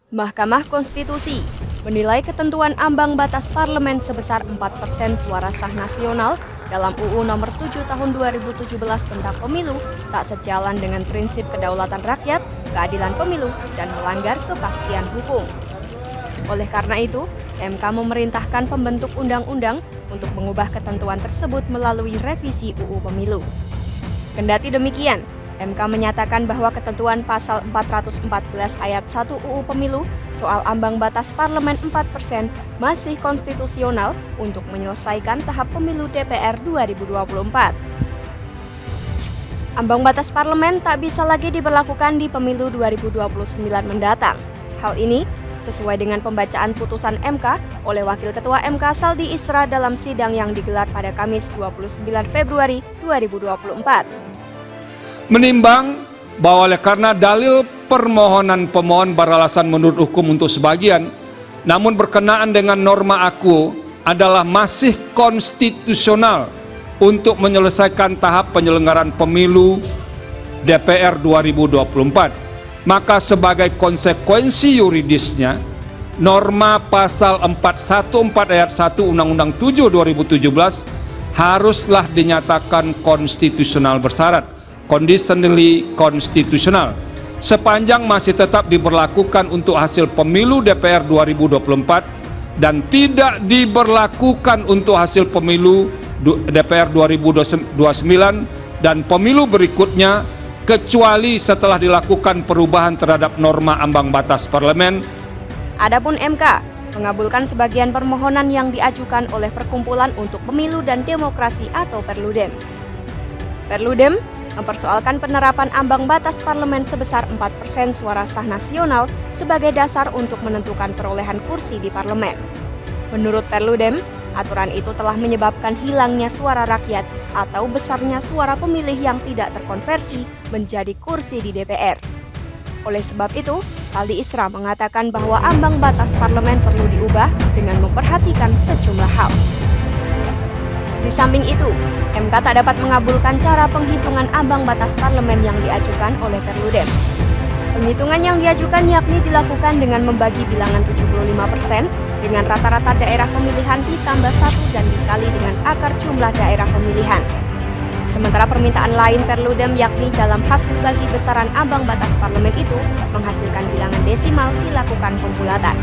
Mahkamah Konstitusi menilai ketentuan ambang batas parlemen sebesar 4% suara sah nasional dalam UU Nomor 7 Tahun 2017 tentang pemilu tak sejalan dengan prinsip kedaulatan rakyat, keadilan pemilu, dan melanggar kepastian hukum. Oleh karena itu, MK memerintahkan pembentuk undang-undang untuk mengubah ketentuan tersebut melalui revisi UU Pemilu. Kendati demikian, MK menyatakan bahwa ketentuan pasal 414 ayat 1 UU Pemilu soal ambang batas parlemen 4% masih konstitusional untuk menyelesaikan tahap pemilu DPR 2024. Ambang batas parlemen tak bisa lagi diberlakukan di pemilu 2029 mendatang. Hal ini sesuai dengan pembacaan putusan MK oleh Wakil Ketua MK Saldi Isra dalam sidang yang digelar pada Kamis 29 Februari 2024. Menimbang bahwa oleh karena dalil permohonan pemohon beralasan menurut hukum untuk sebagian, namun berkenaan dengan norma aku adalah masih konstitusional untuk menyelesaikan tahap penyelenggaraan pemilu DPR 2024, maka sebagai konsekuensi yuridisnya, norma pasal 414 ayat 1 Undang-Undang 7 2017 haruslah dinyatakan konstitusional bersyarat, conditionally konstitusional, sepanjang masih tetap diberlakukan untuk hasil pemilu DPR 2024 dan tidak diberlakukan untuk hasil pemilu DPR 2029 dan pemilu berikutnya, kecuali setelah dilakukan perubahan terhadap norma ambang batas parlemen. Adapun MK mengabulkan sebagian permohonan yang diajukan oleh Perkumpulan untuk Pemilu dan Demokrasi atau Perludem. Perludem mempersoalkan penerapan ambang batas parlemen sebesar 4% suara sah nasional sebagai dasar untuk menentukan perolehan kursi di parlemen. Menurut Perludem, aturan itu telah menyebabkan hilangnya suara rakyat atau besarnya suara pemilih yang tidak terkonversi menjadi kursi di DPR. Oleh sebab itu, Saldi Isra mengatakan bahwa ambang batas parlemen perlu diubah dengan memperhatikan sejumlah hal. Di samping itu, MK tak dapat mengabulkan cara penghitungan ambang batas parlemen yang diajukan oleh Perludem. Penghitungan yang diajukan yakni dilakukan dengan membagi bilangan 75% dengan rata-rata daerah pemilihan ditambah 1 dan dikali dengan akar jumlah daerah pemilihan. Sementara permintaan lain Perludem yakni dalam hasil bagi besaran ambang batas parlemen itu menghasilkan bilangan desimal dilakukan pembulatan.